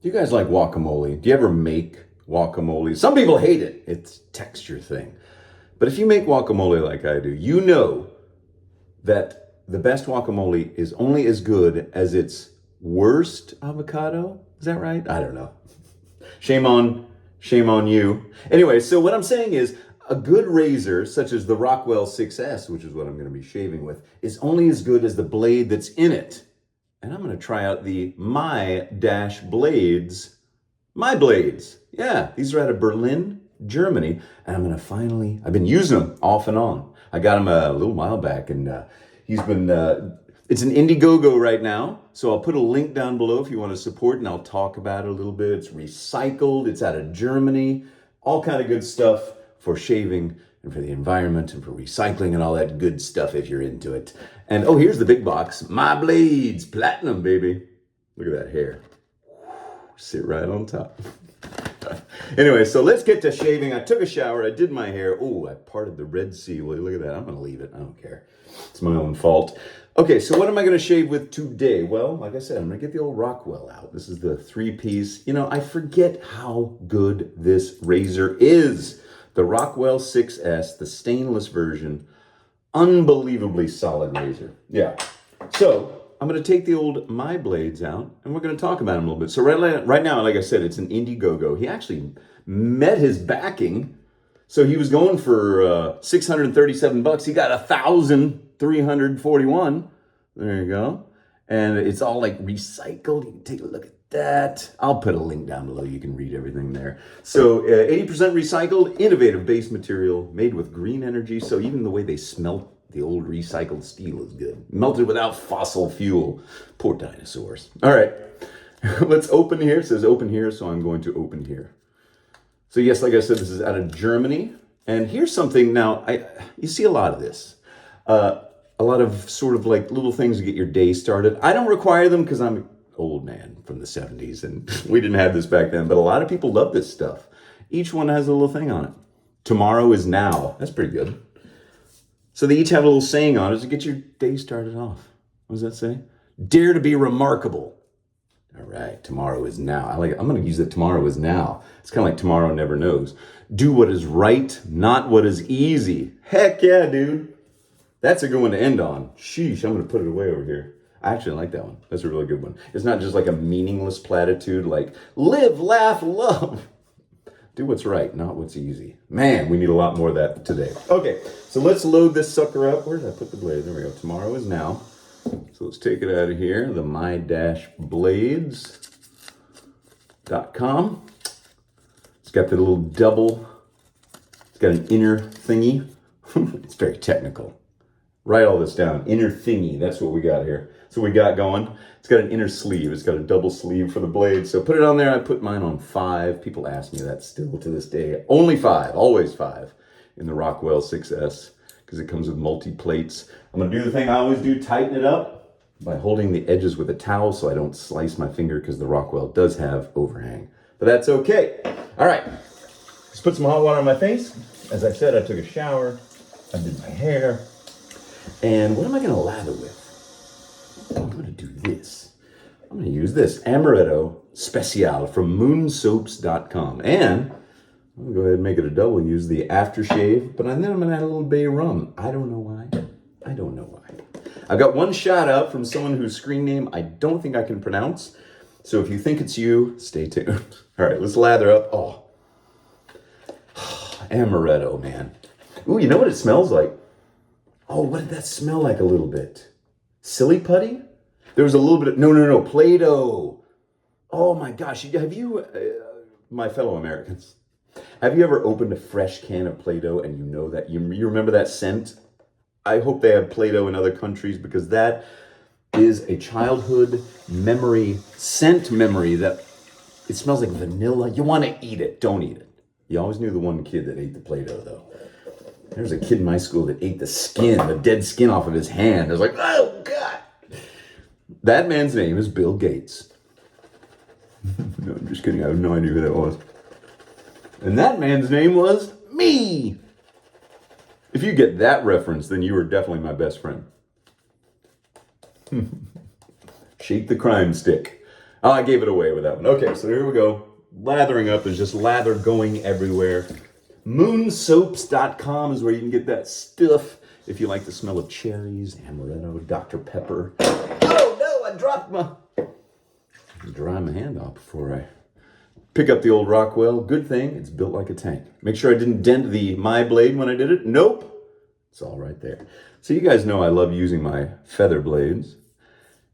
Do you guys like guacamole? Do you ever make guacamole? Some people hate it. It's a texture thing. But if you make guacamole like I do, you know that the best guacamole is only as good as its worst avocado. Is that right? I don't know. Shame on, shame on you. Anyway, so what I'm saying is a good razor, such as the Rockwell 6S, which is what I'm going to be shaving with, is only as good as the blade that's in it. And I'm going to try out the My Dash Blades. My Blades. Yeah, these are out of Berlin, Germany. And I'm going to finally, I've been using them off and on. I got them a little while back, and he's been, it's an Indiegogo right now. So I'll put a link down below if you want to support, and I'll talk about it a little bit. It's recycled, it's out of Germany, all kind of good stuff for shaving and for the environment and for recycling and all that good stuff if you're into it. And oh, here's the big box. My Blades, platinum, baby. Look at that hair. Sit right on top. Anyway, so let's get to shaving. I took a shower. I did my hair. Oh, I parted the Red Sea. Look at that. I'm going to leave it. I don't care. It's my own fault. Okay, so what am I going to shave with today? Well, like I said, I'm going to get the old Rockwell out. This is the 3-piece. You know, I forget how good this razor is. The Rockwell 6S, the stainless version. Unbelievably solid razor. Yeah. So I'm going to take the old My Blades out, and we're going to talk about them a little bit. So right now, like I said, it's an Indiegogo. He actually met his backing. So he was going for $637. He got 1,341. There you go. And it's all like recycled. You can take a look at that. I'll put a link down below. You can read everything there. So 80% recycled, innovative base material made with green energy. So even the way they smelt the old recycled steel is good. Melted without fossil fuel. Poor dinosaurs. All right. Let's open here. It says open here, so I'm going to open here. So yes, like I said, this is out of Germany. And here's something now, you see a lot of this. A lot of sort of like little things to get your day started. I don't require them because I'm an old man from the 70s and we didn't have this back then, but a lot of people love this stuff. Each one has a little thing on it. Tomorrow is now. That's pretty good. So they each have a little saying on it to get your day started off. What does that say? Dare to be remarkable. All right, tomorrow is now. I'm going to use that tomorrow is now. It's kind of like tomorrow never knows. Do what is right, not what is easy. Heck yeah, dude. That's a good one to end on. Sheesh, I'm going to put it away over here. I actually like that one. That's a really good one. It's not just like a meaningless platitude like live, laugh, love. Do what's right, not what's easy. Man, we need a lot more of that today. Okay, so let's load this sucker up. Where did I put the blade? There we go. Tomorrow is now. So let's take it out of here. The my-blades.com. It's got the little double. It's got an inner thingy. It's very technical. Write all this down. Inner thingy. That's what we got here. So we got going. It's got an inner sleeve. It's got a double sleeve for the blade. So put it on there. I put mine on 5. People ask me that still to this day. Only 5. Always 5 in the Rockwell 6S because it comes with multi-plates. I'm going to do the thing I always do. Tighten it up by holding the edges with a towel so I don't slice my finger because the Rockwell does have overhang. But that's okay. All right. Let's put some hot water on my face. As I said, I took a shower. I did my hair. And what am I going to lather with? I'm going to do this. I'm going to use this Amaretto Special from moonsoaps.com. And I'm going to go ahead and make it a double and use the aftershave. But then I'm going to add a little bay rum. I don't know why. I don't know why. I've got one shout out from someone whose screen name I don't think I can pronounce. So if you think it's you, stay tuned. All right, let's lather up. Oh, Amaretto, man. Ooh, you know what it smells like? Oh, what did that smell like a little bit? Silly putty? There was a little bit of, no, Play-Doh. Oh my gosh, have you, my fellow Americans, have you ever opened a fresh can of Play-Doh and you know that, you remember that scent? I hope they have Play-Doh in other countries because that is a childhood memory, scent memory that it smells like vanilla. You want to eat it, don't eat it. You always knew the one kid that ate the Play-Doh though. There was a kid in my school that ate the skin, the dead skin off of his hand. I was like, oh, God. That man's name is Bill Gates. No, I'm just kidding. I have no idea who that was. And that man's name was me. If you get that reference, then you are definitely my best friend. Shake the crime stick. Oh, I gave it away with that one. Okay, so here we go. Lathering up. There's just lather going everywhere. Moonsoaps.com is where you can get that stuff if you like the smell of cherries, amaretto, Dr. Pepper. Oh no, I dropped my... Dry my hand off before I pick up the old Rockwell. Good thing it's built like a tank. Make sure I didn't dent the My blade when I did it. Nope. It's all right there. So you guys know I love using my feather blades.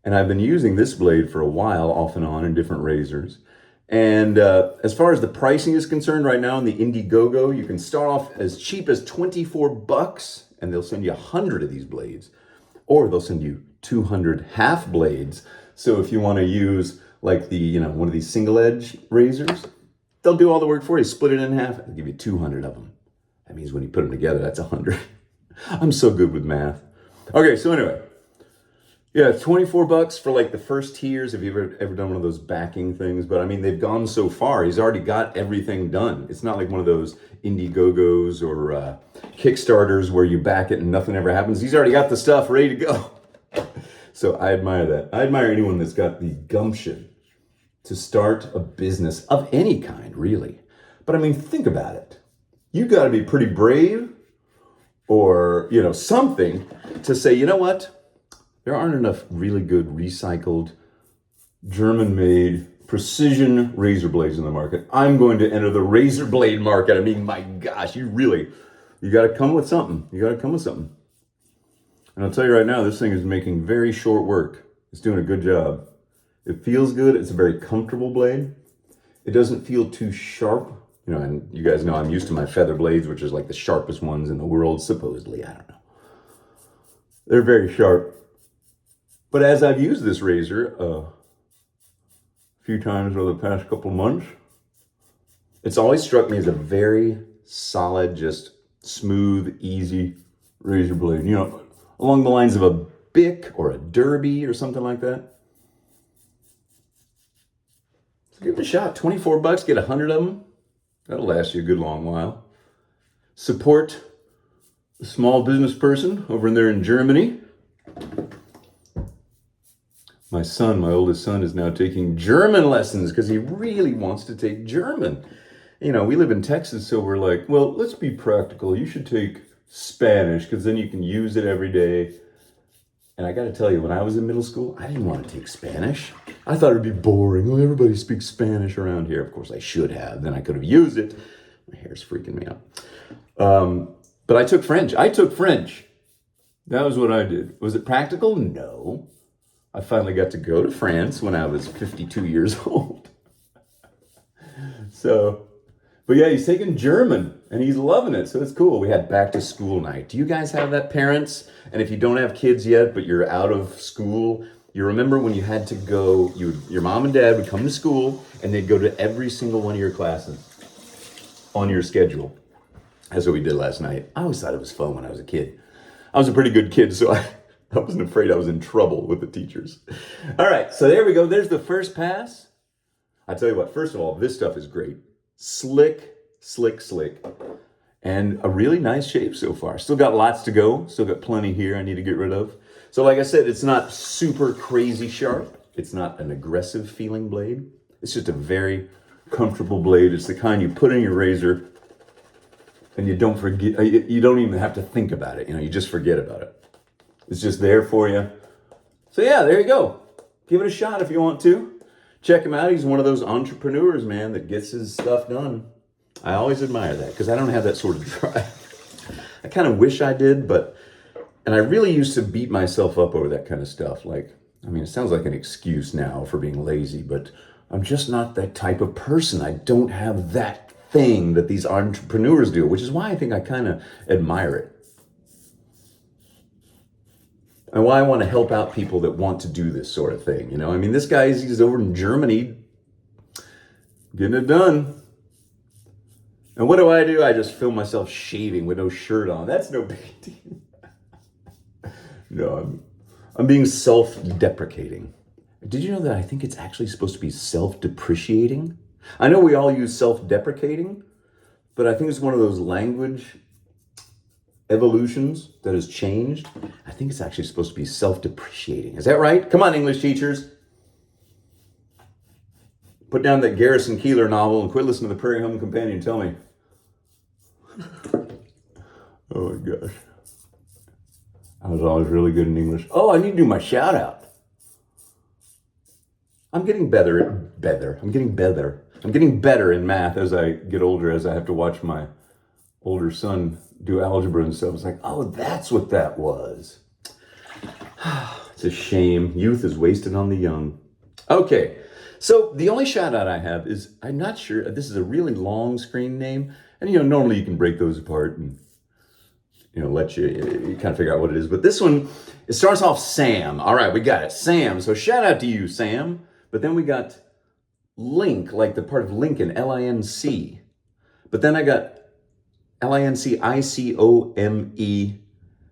And I've been using this blade for a while, off and on, in different razors. And as far as the pricing is concerned, right now in the Indiegogo, you can start off as cheap as $24, and they'll send you 100 of these blades. Or they'll send you 200 half blades. So if you want to use like the, one of these single edge razors, they'll do all the work for you. Split it in half, they'll give you 200 of them. That means when you put them together, that's 100. I'm so good with math. Okay, so anyway. Yeah, $24 for like the first tiers. Have you ever done one of those backing things? But I mean, they've gone so far. He's already got everything done. It's not like one of those Indiegogos or Kickstarters where you back it and nothing ever happens. He's already got the stuff ready to go. So I admire that. I admire anyone that's got the gumption to start a business of any kind, really. But I mean, think about it. You got to be pretty brave or, something to say, you know what? There aren't enough really good recycled, German-made precision razor blades in the market. I'm going to enter the razor blade market. I mean, my gosh, you got to come with something. You got to come with something. And I'll tell you right now, this thing is making very short work. It's doing a good job. It feels good. It's a very comfortable blade. It doesn't feel too sharp. And you guys know I'm used to my feather blades, which is like the sharpest ones in the world, supposedly. I don't know. They're very sharp. But as I've used this razor a few times over the past couple months, it's always struck me as a very solid, just smooth, easy razor blade. Along the lines of a Bic or a Derby or something like that. So give it a shot. $24, get 100 of them. That'll last you a good long while. Support a small business person over there in Germany. My oldest son, is now taking German lessons because he really wants to take German. We live in Texas, so we're like, well, let's be practical. You should take Spanish because then you can use it every day. And I got to tell you, when I was in middle school, I didn't want to take Spanish. I thought it'd be boring. Oh, everybody speaks Spanish around here. Of course, I should have. Then I could have used it. My hair's freaking me out. But I took French. That was what I did. Was it practical? No. I finally got to go to France when I was 52 years old. But yeah, he's taking German and he's loving it. So it's cool. We had back to school night. Do you guys have that, parents? And if you don't have kids yet, but you're out of school, you remember when you had to go, your mom and dad would come to school and they'd go to every single one of your classes on your schedule. That's what we did last night. I always thought it was fun when I was a kid. I was a pretty good kid, so I wasn't afraid I was in trouble with the teachers. All right, so there we go. There's the first pass. I tell you what, first of all, this stuff is great. Slick, slick, slick. And a really nice shape so far. Still got lots to go. Still got plenty here I need to get rid of. So like I said, it's not super crazy sharp. It's not an aggressive feeling blade. It's just a very comfortable blade. It's the kind you put in your razor and you don't forget. You don't even have to think about it. You just forget about it. It's just there for you. So yeah, there you go. Give it a shot if you want to. Check him out. He's one of those entrepreneurs, man, that gets his stuff done. I always admire that because I don't have that sort of drive. I kind of wish I did, and I really used to beat myself up over that kind of stuff. It sounds like an excuse now for being lazy, but I'm just not that type of person. I don't have that thing that these entrepreneurs do, which is why I think I kind of admire it. And why I want to help out people that want to do this sort of thing. This guy, he's over in Germany getting it done. And what do? I just film myself shaving with no shirt on. That's no big deal. No, I'm being self-deprecating. Did you know that I think it's actually supposed to be self-depreciating? I know we all use self-deprecating, but I think it's one of those language evolutions that has changed. I think it's actually supposed to be self-depreciating. Is that right? Come on, English teachers. Put down that Garrison Keillor novel and quit listening to the Prairie Home Companion. Tell me. Oh my gosh. I was always really good in English. Oh, I need to do my shout out. I'm getting better. I'm getting better. I'm getting better in math as I get older, as I have to watch my older son do algebra and stuff. It's like, oh, that's what that was. It's a shame. Youth is wasted on the young. Okay, so the only shout out I have is, I'm not sure, this is a really long screen name. And normally you can break those apart and let you kind of figure out what it is. But this one, it starts off Sam. All right, we got it. Sam. So shout out to you, Sam. But then we got Link, like the part of Lincoln, L-I-N-C. But then I got L-I-N-C-I-C-O-M-E.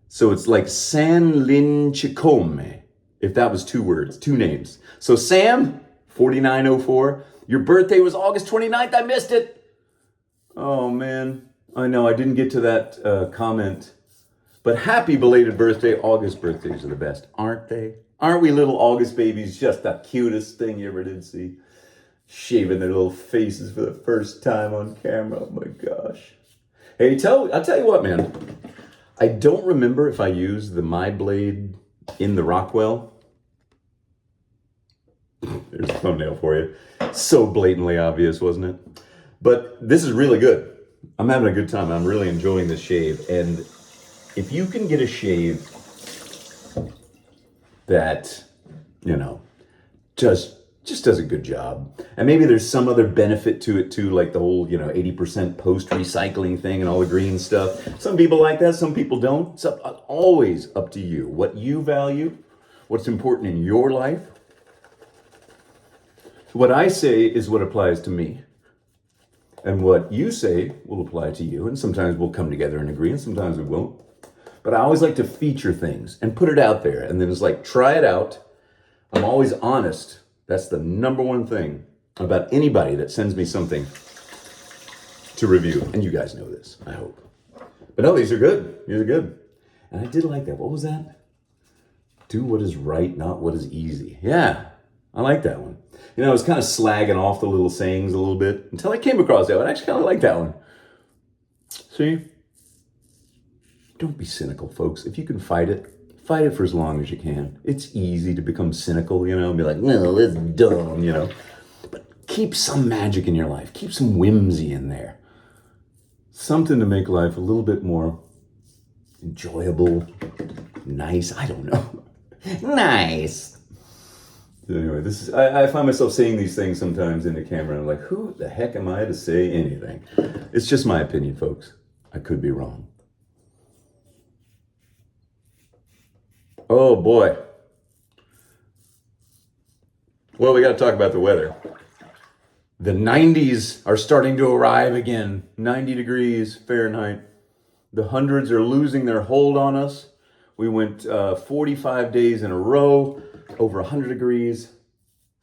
So it's like San Lin Chicome, if that was 2 words, 2 names. So Sam, 4904, your birthday was August 29th. I missed it. Oh, man. I know, I didn't get to that comment. But happy belated birthday. August birthdays are the best, aren't they? Aren't we little August babies just the cutest thing you ever did see? Shaving their little faces for the first time on camera. Oh my gosh. Hey, I'll tell you what, man. I don't remember if I used the My Blade in the Rockwell. There's a thumbnail for you. So blatantly obvious, wasn't it? But this is really good. I'm having a good time. I'm really enjoying this shave. And if you can get a shave that, just does a good job. And maybe there's some other benefit to it too, like the whole, 80% post-recycling thing and all the green stuff. Some people like that, some people don't. It's always up to you. What you value, what's important in your life. What I say is what applies to me. And what you say will apply to you. And sometimes we'll come together and agree, and sometimes we won't. But I always like to feature things and put it out there. And then it's like, try it out. I'm always honest. That's the number one thing about anybody that sends me something to review. And you guys know this, I hope. But no, these are good. These are good. And I did like that. What was that? Do what is right, not what is easy. Yeah, I like that one. I was kind of slagging off the little sayings a little bit until I came across that one. I actually kind of like that one. See? Don't be cynical, folks. If you can fight it for as long as you can. It's easy to become cynical, and be like, no, that's dumb, But keep some magic in your life. Keep some whimsy in there. Something to make life a little bit more enjoyable, nice. I don't know. Nice. Anyway, I find myself saying these things sometimes in the camera. I'm like, who the heck am I to say anything? It's just my opinion, folks. I could be wrong. Oh boy. Well, we got to talk about the weather. The 90s are starting to arrive again. 90 degrees Fahrenheit. The hundreds are losing their hold on us. We went 45 days in a row, over 100 degrees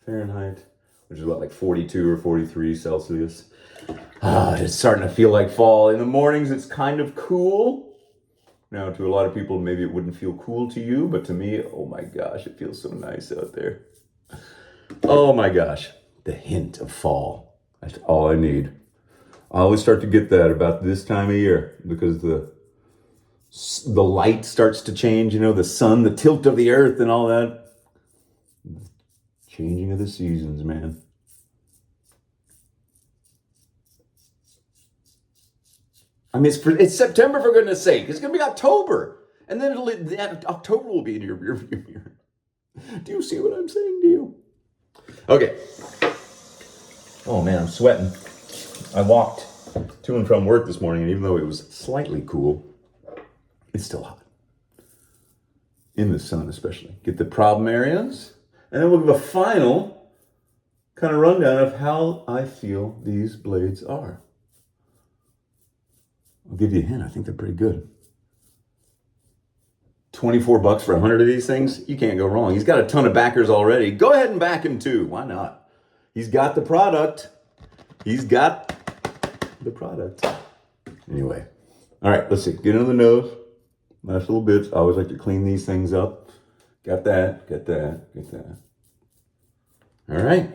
Fahrenheit, which is like 42 or 43 Celsius. It's starting to feel like fall. In the mornings, it's kind of cool. Now, to a lot of people, maybe it wouldn't feel cool to you, but to me, oh my gosh, it feels so nice out there. Oh my gosh, the hint of fall. That's all I need. I always start to get that about this time of year because the light starts to change, the sun, the tilt of the earth and all that. Changing of the seasons, man. I mean, it's September, for goodness sake. It's going to be October. And then October will be in your rearview mirror. Do you see what I'm saying to you? Okay. Oh, man, I'm sweating. I walked to and from work this morning, and even though it was slightly cool, it's still hot. In the sun, especially. Get the problem areas, and then we'll give a final kind of rundown of how I feel these blades are. I'll give you a hint. I think they're pretty good. $24 for 100 of these things. You can't go wrong. He's got a ton of backers already. Go ahead and back him too. Why not? He's got the product. He's got the product. Anyway. All right, let's see. Get under the nose. Nice little bits. I always like to clean these things up. Got that. Got that. Got that. All right.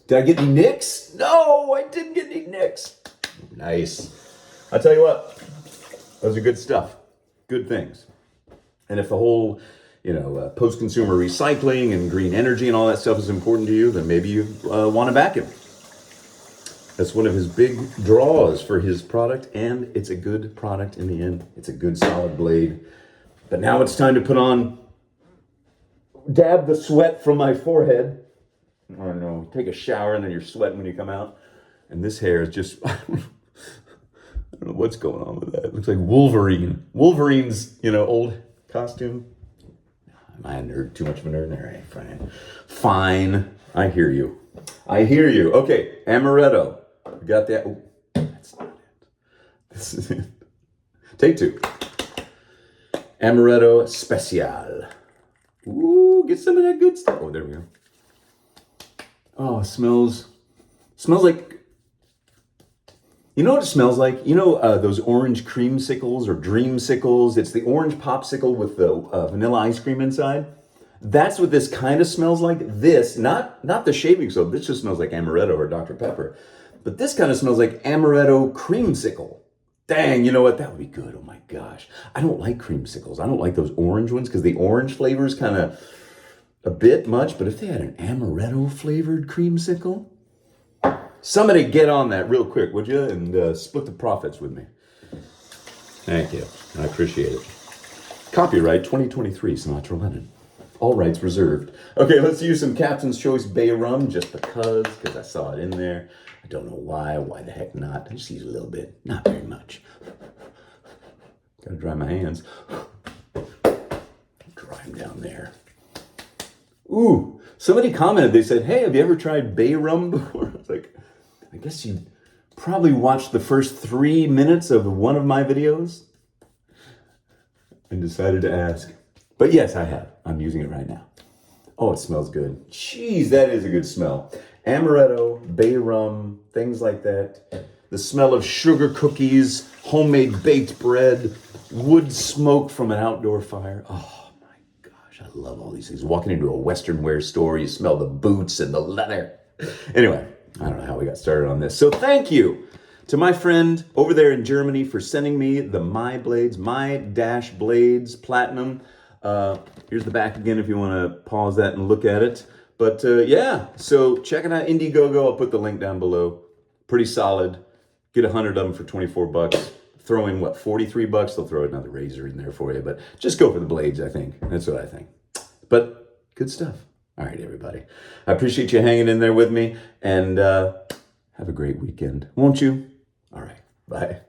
Did I get any nicks? No, I didn't get any nicks. Nice. I'll tell you what, those are good stuff. Good things. And if the whole, post-consumer recycling and green energy and all that stuff is important to you, then maybe you want to back him. That's one of his big draws for his product, and it's a good product in the end. It's a good solid blade. But now it's time to dab the sweat from my forehead. I don't know, take a shower and then you're sweating when you come out. And this hair is just, I don't know what's going on with that. It looks like Wolverine. Wolverine's, old costume. Am I a nerd? Too much of a nerd? All right, fine. Fine. I hear you. Okay, amaretto. You got that? Oh, that's not it. This is it. Take 2. Amaretto Special. Ooh, get some of that good stuff. Oh, there we go. Oh, it smells like, you know what it smells like? Those orange creamsicles or dreamsicles? It's the orange popsicle with the vanilla ice cream inside. That's what this kind of smells like. This, not the shaving soap. This just smells like amaretto or Dr. Pepper. But this kind of smells like amaretto creamsicle. Dang, you know what? That would be good. Oh my gosh. I don't like creamsicles. I don't like those orange ones because the orange flavor is kind of a bit much. But if they had an amaretto flavored creamsicle, somebody get on that real quick, would you? And split the profits with me. Thank you. I appreciate it. Copyright 2023 Sinatra Lennon. All rights reserved. Okay, let's use some Captain's Choice Bay Rum just because I saw it in there. I don't know why. Why the heck not? I just use a little bit. Not very much. Gotta dry my hands. Dry them down there. Ooh, somebody commented. They said, hey, have you ever tried Bay Rum before? I was like, I guess you probably watched the first 3 minutes of one of my videos and decided to ask. But yes, I have. I'm using it right now. Oh, it smells good. Jeez, that is a good smell. Amaretto, bay rum, things like that. The smell of sugar cookies, homemade baked bread, wood smoke from an outdoor fire. Oh my gosh, I love all these things. Walking into a Western wear store, you smell the boots and the leather. Anyway, I don't know how we got started on this. So thank you to my friend over there in Germany for sending me the My Blades Platinum. Here's the back again if you want to pause that and look at it. But yeah, so check it out, Indiegogo. I'll put the link down below. Pretty solid. Get 100 of them for 24 bucks. Throw in, 43 bucks? They'll throw another razor in there for you. But just go for the blades, I think. That's what I think. But good stuff. All right, everybody. I appreciate you hanging in there with me. And have a great weekend, won't you? All right, bye.